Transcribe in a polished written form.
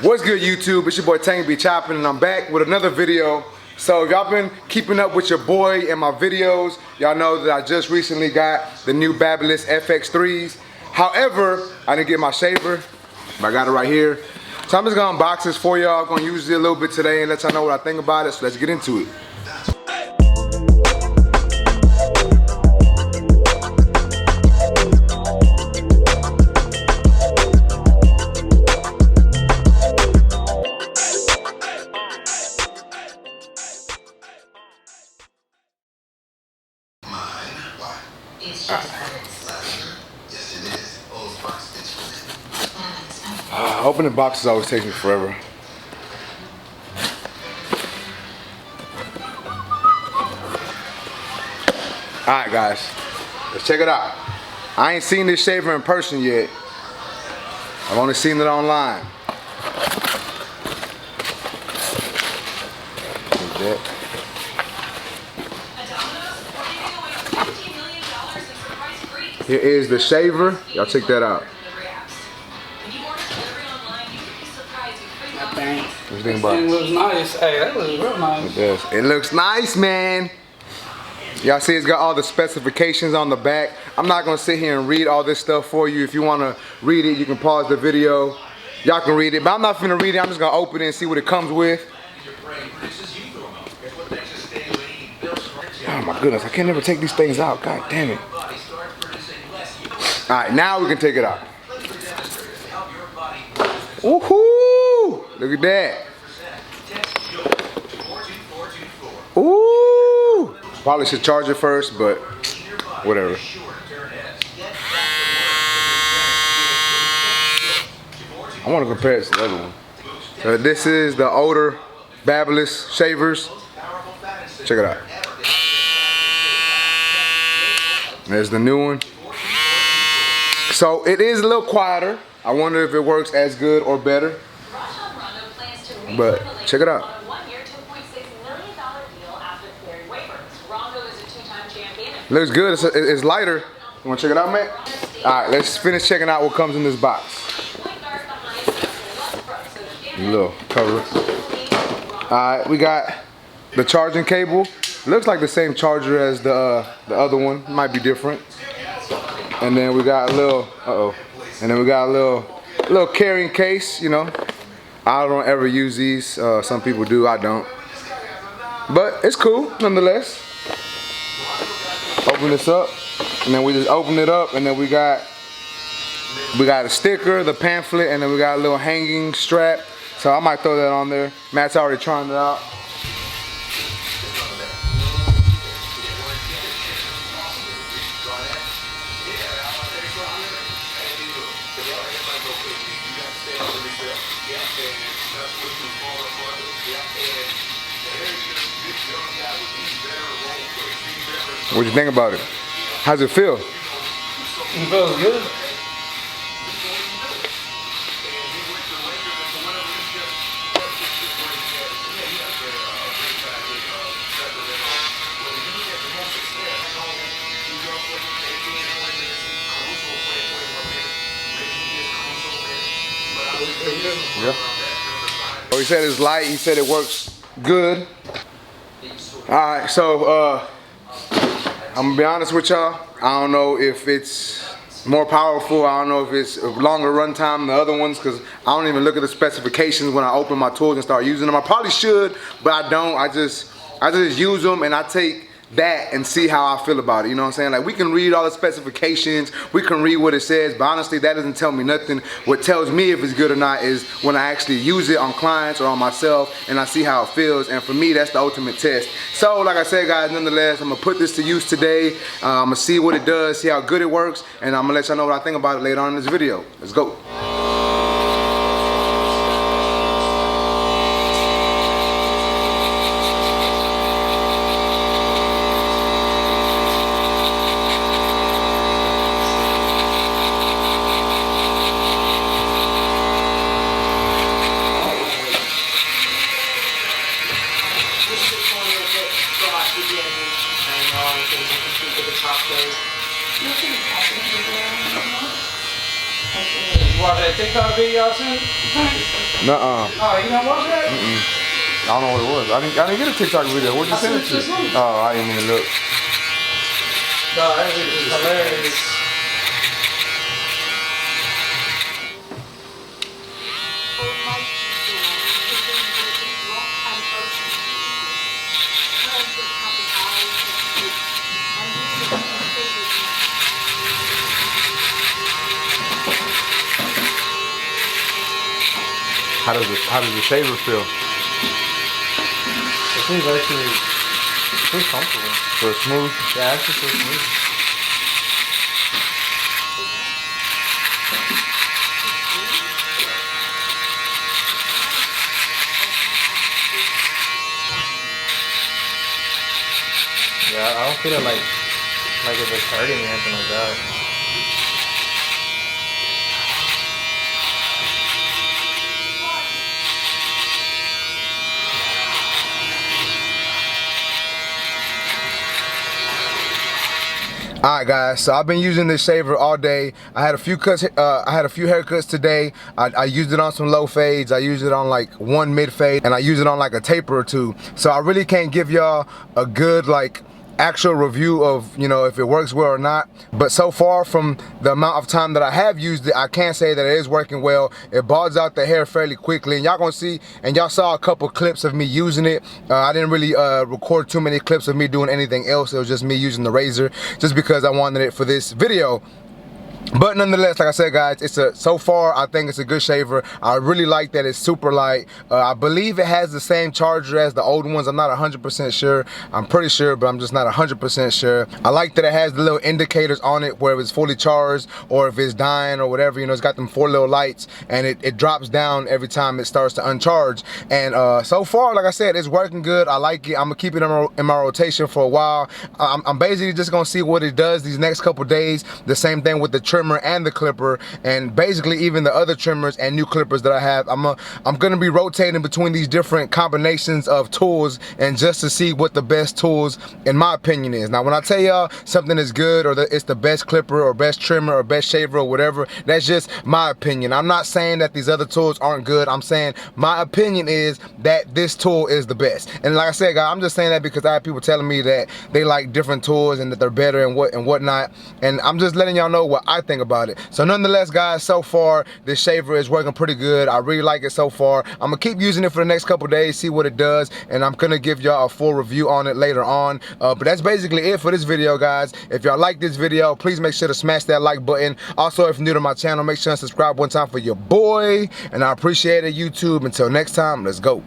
What's good, YouTube? It's your boy Tank Be Chopping, and I'm back with another video. So if y'all been keeping up with your boy and my videos, y'all know that I just recently got the new Babyliss FX3s. However, I didn't get my shaver, but I got it right here. So I'm just gonna unbox this for y'all. I'm gonna use it a little bit today and let y'all know what I think about it. So let's get into it. Opening boxes always takes me forever. Alright guys, let's check it out. I ain't seen this shaver in person yet. I've only seen it online. Here is the shaver. Y'all check that out. What you think about it? It looks nice. Hey, that looks real nice. It does. It looks nice, man. Y'all see it's got all the specifications on the back. I'm not gonna sit here and read all this stuff for you. If you wanna read it, you can pause the video. Y'all can read it, but I'm not finna read it. I'm just gonna open it and see what it comes with. Oh my goodness, I can't never take these things out. God damn it. All right, now we can take it out. Woohoo! Look at that. Ooh! Probably should charge it first, but whatever. I want to compare it to the other one. So this is the older Babyliss shavers. Check it out. There's the new one. So it is a little quieter. I wonder if it works as good or better. But check it out. Looks good. It's lighter. You want to check it out, man? Alright, let's finish checking out what comes in this box. A little cover. Alright, we got the charging cable. Looks like the same charger as the other one. Might be different. And then we got a little, and then we got a little carrying case, you know. I don't ever use these. Some people do, I don't. But it's cool, nonetheless. Open this up, and then we just open it up, and then we got a sticker, the pamphlet, and then we got a little hanging strap. So I might throw that on there. Matt's already trying it out. What do you think about it? How's it feel? It feels good. Yeah. Oh, he said it's light. He said it works good. All right, so I'm gonna be honest with y'all. I don't know if it's more powerful. I don't know if it's a longer run time than the other ones, because I don't even look at the specifications when I open my tools and start using them. I probably should, but I don't. I just use them, and I take that and see how I feel about it. You know what I'm saying? Like, we can read all the specifications, we can read what it says, but honestly that doesn't tell me nothing. What tells me if it's good or not is when I actually use it on clients or on myself and I see how it feels, and for me that's the ultimate test. So like I said, guys, nonetheless, I'm gonna put this to use today. I'm gonna see what it does, see how good it works, and I'm gonna let y'all know what I think about it later on in this video. Let's go. You watch that TikTok video I sent? Nuh-uh. Oh, you don't watch that? I don't know what it was. I didn't get a TikTok video. What'd you send it to? Oh, I didn't even look. No, that shit is hilarious. How does the shaver feel? It feels actually pretty comfortable. Feel smooth? Yeah, it's just so smooth. Yeah, I don't feel it like if it's hurting or anything like that. Alright guys, so I've been using this shaver all day. I had a few cuts, I had a few haircuts today. I used it on some low fades, I used it on like one mid fade, and I used it on like a taper or two. So I really can't give y'all a good like actual review of, you know, if it works well or not. But so far from the amount of time that I have used it, I can say that it is working well. It balls out the hair fairly quickly, and y'all gonna see, and y'all saw a couple clips of me using it. I didn't really record too many clips of me doing anything else. It was just me using the razor just because I wanted it for this video. But nonetheless, like I said guys, so far I think it's a good shaver. I really like that it's super light. I believe it has the same charger as the old ones. I'm not 100% sure. I'm pretty sure, but I'm just not 100% sure. I like that it has the little indicators on it where it's fully charged or if it's dying or whatever. You know, it's got them 4 little lights, and it drops down every time it starts to uncharge. And so far, like I said, it's working good. I like it. I'm gonna keep it in my rotation for a while. I'm basically just gonna see what it does these next couple days. The same thing with the trimmer and the clipper, and basically even the other trimmers and new clippers that I have. I'm gonna be rotating between these different combinations of tools, and just to see what the best tools in my opinion is. Now when I tell y'all something is good, or that it's the best clipper or best trimmer or best shaver or whatever, that's just my opinion. I'm not saying that these other tools aren't good. I'm saying my opinion is that this tool is the best. And like I said guys, I'm just saying that because I have people telling me that they like different tools and that they're better and whatnot, and I'm just letting y'all know what I think about it. So nonetheless guys, so far this shaver is working pretty good. I really like it so far. I'm gonna keep using it for the next couple days, see what it does, and I'm gonna give y'all a full review on it later on. But that's basically it for this video guys. If y'all like this video, please make sure to smash that like button. Also, if you're new to my channel, make sure to subscribe one time for your boy, and I appreciate it, YouTube. Until next time, let's go.